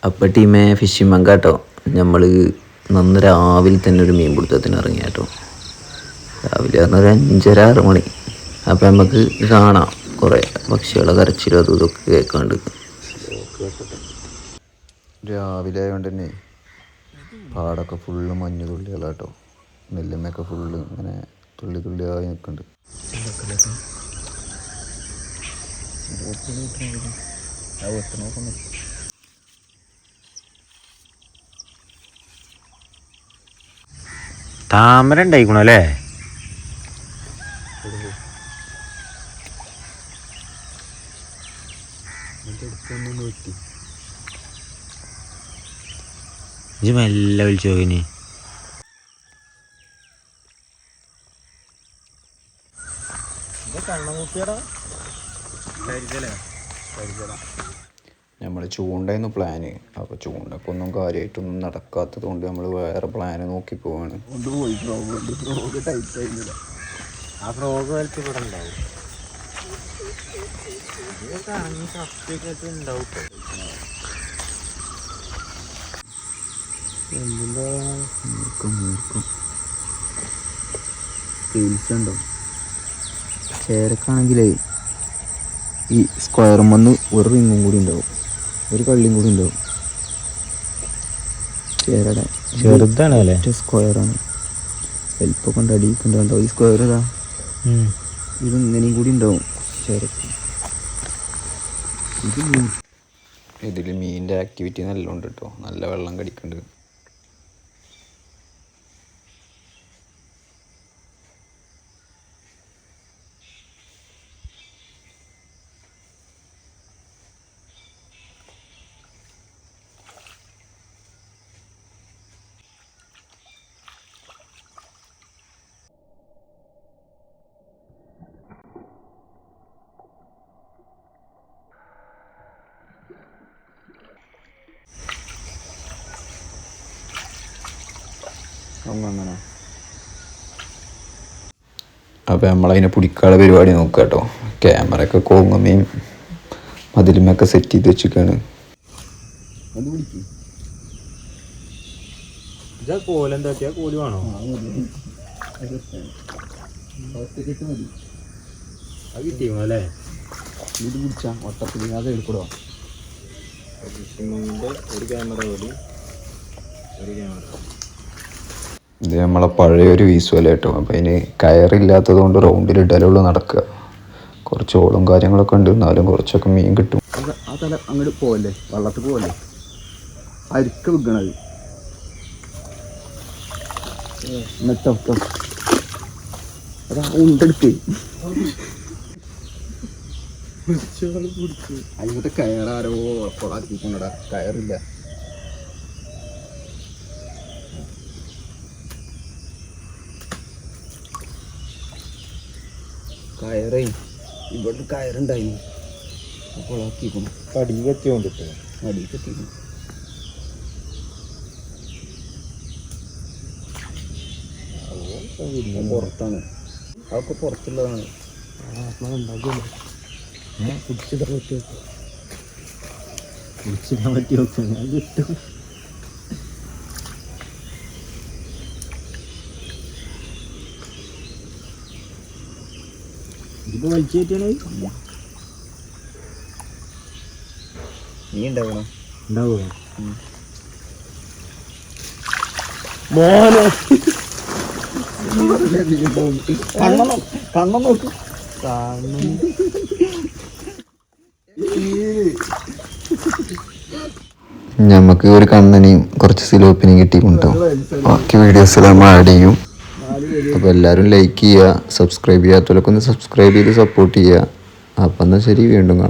അപ്പം ടീമേ ഫിഷിംഗ് മങ്കാട്ടോ, നമ്മൾ നന്ന് രാവിലെ തന്നെ ഒരു മീൻ പിടുത്തത്തിന് ഇറങ്ങി കേട്ടോ. രാവിലെ പറഞ്ഞാൽ ഒരു 5:30-6 മണി. അപ്പം നമുക്ക് കാണാം കുറേ പക്ഷികളെ കരച്ചിലും അതും ഇതൊക്കെ കേൾക്കാണ്ട്. രാവിലെ ആയതുകൊണ്ട് തന്നെ പാടൊക്കെ ഫുള്ള് മഞ്ഞ് തുള്ളികളാട്ടോ. നെല്ലുമ്മയൊക്കെ ഫുള്ള് ഇങ്ങനെ തുള്ളി തുള്ളിയായി നിൽക്കുന്നുണ്ട്. താമര ഉണ്ടായിക്കണോ അല്ലേ? ഇജ്ജ് മെല്ലെ വിളിച്ചു നോക്കിനി. നമ്മൾ ചൂണ്ടായിരുന്നു പ്ലാന്. അപ്പോൾ ചൂണ്ടക്കൊന്നും കാര്യമായിട്ടൊന്നും നടക്കാത്തത് കൊണ്ട് നമ്മൾ വേറെ പ്ലാന് നോക്കി പോവാണ്. ആ ഫ്രോഗ് വലിച്ച് ഇവിടെ ഉണ്ടാവും. ഉണ്ടോ ചേരക്കാണെങ്കിലേ ഈ സ്ക്വയറും വന്ന് ഒരു റിങ്ങും കൂടി ഉണ്ടാവും, ഒരു കള്ളിയും കൂടി ഉണ്ടാവും. ചേരയുടെ ചെറുതാണ് അല്ലേ? സ്ക്വയറാണ്, വലിപ്പം കൊണ്ട് അടിയിക്കുണ്ടോ ഈ സ്ക്വയർ ഇതാ. ഇത് ഇങ്ങനെയും കൂടി ഉണ്ടാവും ചേരക്ക്. ഇതിൽ മീനിൻ്റെ ആക്ടിവിറ്റി നല്ല ഉണ്ട് കേട്ടോ, നല്ല വെള്ളം കടിക്കുന്നുണ്ട്. അപ്പോൾ നമ്മളതിനെ പിടിക്കാനുള്ള പരിപാടി നോക്കുക കേട്ടോ. ക്യാമറയൊക്കെ കോങ്ങമ്മയും മതിലുമൊക്കെ സെറ്റ് ചെയ്ത് വെച്ചിരിക്കുകയാണ്. കോലെന്താക്കിയാ കോല് വേണോ? അത് കിട്ടിയോ അല്ലേ? ഇത് പിടിച്ചാൽ ഒട്ടത്തിൽ അത് എടുക്കണോ? ഒരു ക്യാമറ പോലും ഒരു ക്യാമറ. ഇത് നമ്മളെ പഴയൊരു വീസുവല കേട്ടോ. അപ്പം അതിന് കയറില്ലാത്തത് കൊണ്ട് റൗണ്ടിലിടലുള്ളൂ നടക്കുക. കുറച്ച് ഓളും കാര്യങ്ങളൊക്കെ ഉണ്ട്, എന്നാലും കുറച്ചൊക്കെ മീൻ കിട്ടും. ആ തല അങ്ങോട്ട് പോവല്ലേ, വള്ളത്തിൽ പോവല്ലേ, അരിക്ക വിൽക്കണത്. അതാ ഉണ്ടെടുക്ക് അതിനകത്ത് കയറാരോ കൊളാക്കിക്കൊണ്ടടാ, കയറില്ല. കയറേ ഇവിടെ കയറുണ്ടായിരുന്നു, കൊളാക്കിക്കണം. അടിക്കെത്തിക്കൊണ്ടിട്ട് അടിക്കെത്തിക്കണം. പുറത്താണ്, അതൊക്കെ പുറത്തുള്ളതാണ്. പിടിച്ചിടാൻ പറ്റി നോക്കാം, ഞാൻ കിട്ടും. ഇതിപ്പോ വലിച്ചു കയറ്റിയാണ്. നീ ഉണ്ടാവണം, ഉണ്ടാവോ മോനെ? കണ്ണം നോക്ക്. നമുക്ക് ഒരു കണ്ണനെയും കുറച്ച് സിലോപ്പിനെയും കിട്ടിയിട്ടുണ്ടാവും. ബാക്കി വീഡിയോസിൽ നമ്മൾ ആഡ് ചെയ്യും. അപ്പോൾ എല്ലാവരും ലൈക്ക് ചെയ്യുക, സബ്സ്ക്രൈബ് ചെയ്യാത്തവരൊക്കെ ഒന്ന് സബ്സ്ക്രൈബ് ചെയ്ത് സപ്പോർട്ട് ചെയ്യുക. അപ്പം എന്നാൽ ശരി, വീണ്ടും കാണാം.